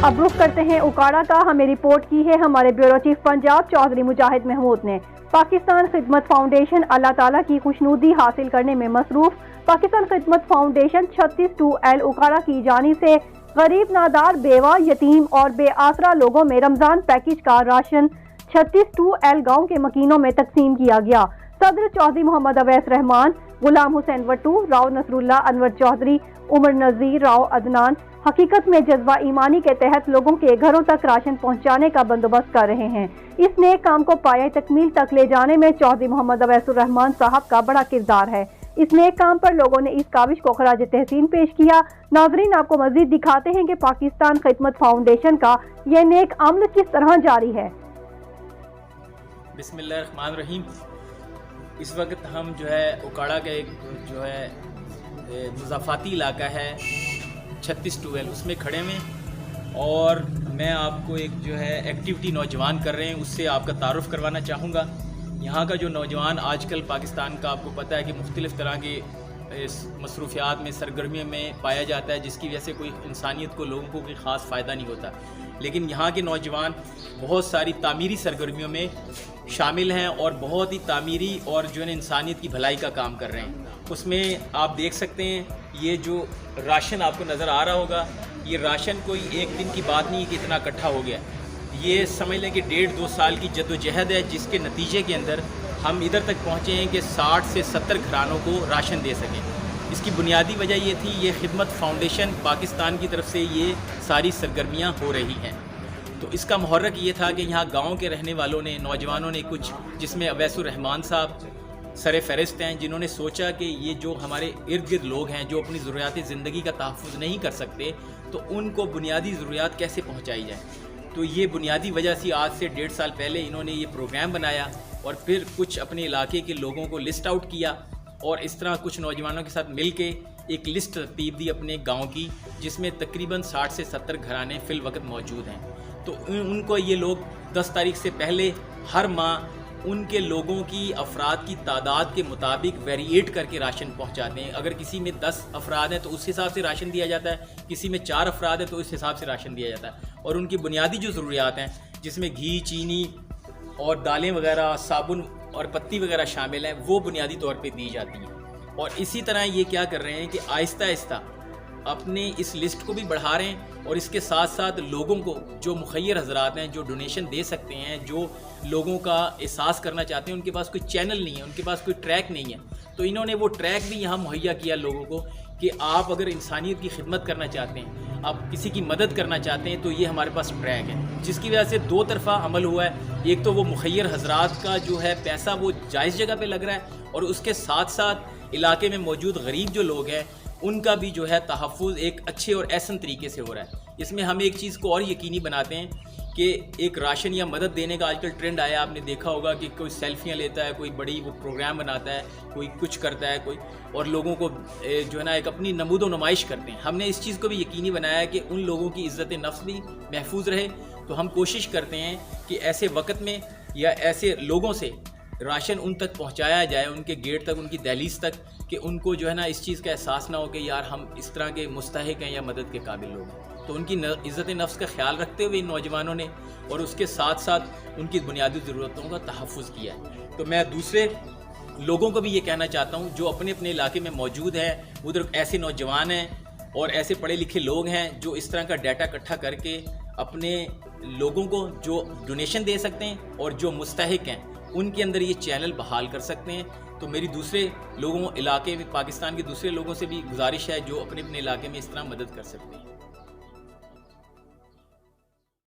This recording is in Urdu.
اب رخ کرتے ہیں اکاڑا کا. ہمیں رپورٹ کی ہے ہمارے بیورو چیف پنجاب چودھری مجاہد محمود نے. پاکستان خدمت فاؤنڈیشن اللہ تعالیٰ کی خوشنودی حاصل کرنے میں مصروف. پاکستان خدمت فاؤنڈیشن 36-2L اکاڑا کی جانب سے غریب نادار بیوہ یتیم اور بے آسرا لوگوں میں رمضان پیکج کا راشن 36-2L گاؤں کے مکینوں میں تقسیم کیا گیا. صدر چودھری محمد اویس رحمان، غلام حسین وٹو، راؤ نصر اللہ، انور چودھری، عمر نذیر، راؤ عدنان حقیقت میں جذبہ ایمانی کے تحت لوگوں کے گھروں تک راشن پہنچانے کا بندوبست کر رہے ہیں. اس نیک کام کو پایہ تکمیل تک لے جانے میں چودھری محمد اویس الرحمان صاحب کا بڑا کردار ہے. اس نیک کام پر لوگوں نے اس کاوش کو خراج تحسین پیش کیا. ناظرین، آپ کو مزید دکھاتے ہیں کہ پاکستان خدمت فاؤنڈیشن کا یہ نیک عمل کس طرح جاری ہے. بسم اللہ الرحمن الرحیم. اس وقت ہم اکاڑا کا ایک مضافاتی علاقہ ہے 36-2L، اس میں کھڑے ہوئے اور میں آپ کو ایک ایکٹیویٹی نوجوان کر رہے ہیں، اس سے آپ کا تعارف کروانا چاہوں گا. یہاں کا جو نوجوان آج کل پاکستان کا آپ کو پتہ ہے کہ مختلف طرح کے مصروفیات میں سرگرمیوں میں پایا جاتا ہے، جس کی وجہ سے کوئی انسانیت کو لوگوں کو کوئی خاص فائدہ نہیں ہوتا. لیکن یہاں کے نوجوان بہت ساری تعمیری سرگرمیوں میں شامل ہیں اور بہت ہی تعمیری اور انسانیت کی بھلائی کا کام کر رہے ہیں. اس میں آپ دیکھ سکتے ہیں یہ جو راشن آپ کو نظر آ رہا ہوگا، یہ راشن کوئی ایک دن کی بات نہیں ہے کہ اتنا اکٹھا ہو گیا. یہ سمجھ لیں کہ 1.5-2 سال کی جد و جہد ہے، جس کے نتیجے کے اندر ہم ادھر تک پہنچے ہیں کہ 60 سے 70 گھرانوں کو راشن دے سکیں. اس کی بنیادی وجہ یہ تھی، یہ خدمت فاؤنڈیشن پاکستان کی طرف سے یہ ساری سرگرمیاں ہو رہی ہیں. تو اس کا محرک یہ تھا کہ یہاں گاؤں کے رہنے والوں نے، نوجوانوں نے کچھ، جس میں اویس الرحمان صاحب سر فہرست ہیں، جنہوں نے سوچا کہ یہ جو ہمارے ارد گرد لوگ ہیں جو اپنی ضروریات زندگی کا تحفظ نہیں کر سکتے، تو ان کو بنیادی ضروریات کیسے پہنچائی جائے. تو یہ بنیادی وجہ سے آج سے 1.5 سال پہلے انہوں نے یہ پروگرام بنایا اور پھر کچھ اپنے علاقے کے لوگوں کو لسٹ آؤٹ کیا اور اس طرح کچھ نوجوانوں کے ساتھ مل کے ایک لسٹ ترتیب دی اپنے گاؤں کی، جس میں تقریباً 60 سے 70 گھرانے فی الوقت موجود ہیں. تو ان کو یہ لوگ 10 تاریخ سے پہلے ہر ماہ ان کے لوگوں کی افراد کی تعداد کے مطابق ویریٹ کر کے راشن پہنچاتے ہیں. اگر کسی میں 10 افراد ہیں تو اس حساب سے راشن دیا جاتا ہے، کسی میں 4 افراد ہیں تو اس حساب سے راشن دیا جاتا ہے. اور ان کی بنیادی جو ضروریات ہیں، جس میں گھی، چینی اور دالیں وغیرہ، صابن اور پتی وغیرہ شامل ہیں، وہ بنیادی طور پہ دی جاتی ہیں. اور اسی طرح یہ کیا کر رہے ہیں کہ آہستہ آہستہ اپنے اس لسٹ کو بھی بڑھا رہے ہیں اور اس کے ساتھ ساتھ لوگوں کو، جو مخیر حضرات ہیں جو ڈونیشن دے سکتے ہیں، جو لوگوں کا احساس کرنا چاہتے ہیں، ان کے پاس کوئی چینل نہیں ہے، ان کے پاس کوئی ٹریک نہیں ہے، تو انہوں نے وہ ٹریک بھی یہاں مہیا کیا لوگوں کو کہ آپ اگر انسانیت کی خدمت کرنا چاہتے ہیں، آپ کسی کی مدد کرنا چاہتے ہیں، تو یہ ہمارے پاس ٹریک ہے. جس کی وجہ سے 2 طرفہ عمل ہوا ہے. ایک تو وہ مخیر حضرات کا پیسہ وہ جائز جگہ پہ لگ رہا ہے، اور اس کے ساتھ ساتھ علاقے میں موجود غریب جو لوگ ہیں ان کا بھی تحفظ ایک اچھے اور احسن طریقے سے ہو رہا ہے. اس میں ہم ایک چیز کو اور یقینی بناتے ہیں کہ ایک راشن یا مدد دینے کا آج کل ٹرینڈ آیا. آپ نے دیکھا ہوگا کہ کوئی سیلفیاں لیتا ہے، کوئی بڑی وہ پروگرام بناتا ہے، کوئی کچھ کرتا ہے، کوئی اور لوگوں کو ایک اپنی نمود و نمائش کرتے ہیں. ہم نے اس چیز کو بھی یقینی بنایا ہے کہ ان لوگوں کی عزت نفس بھی محفوظ رہے. تو ہم کوشش کرتے ہیں کہ ایسے وقت میں یا ایسے لوگوں سے راشن ان تک پہنچایا جائے، ان کے گیٹ تک، ان کی دہلیز تک، کہ ان کو اس چیز کا احساس نہ ہو کہ یار ہم اس طرح کے مستحق ہیں یا مدد کے قابل لوگ ہیں. تو ان کی عزت نفس کا خیال رکھتے ہوئے ان نوجوانوں نے اور اس کے ساتھ ساتھ ان کی بنیادی ضرورتوں کا تحفظ کیا ہے. تو میں دوسرے لوگوں کو بھی یہ کہنا چاہتا ہوں جو اپنے اپنے علاقے میں موجود ہیں، ادھر ایسے نوجوان ہیں اور ایسے پڑھے لکھے لوگ ہیں جو اس طرح کا ڈیٹا اکٹھا کر کے اپنے لوگوں کو جو ڈونیشن دے سکتے ہیں اور جو مستحق ہیں ان کے اندر یہ چینل بحال کر سکتے ہیں. تو میری دوسرے لوگوں علاقے میں، پاکستان کے دوسرے لوگوں سے بھی گزارش ہے جو اپنے اپنے علاقے میں اس طرح مدد کر سکتے ہیں.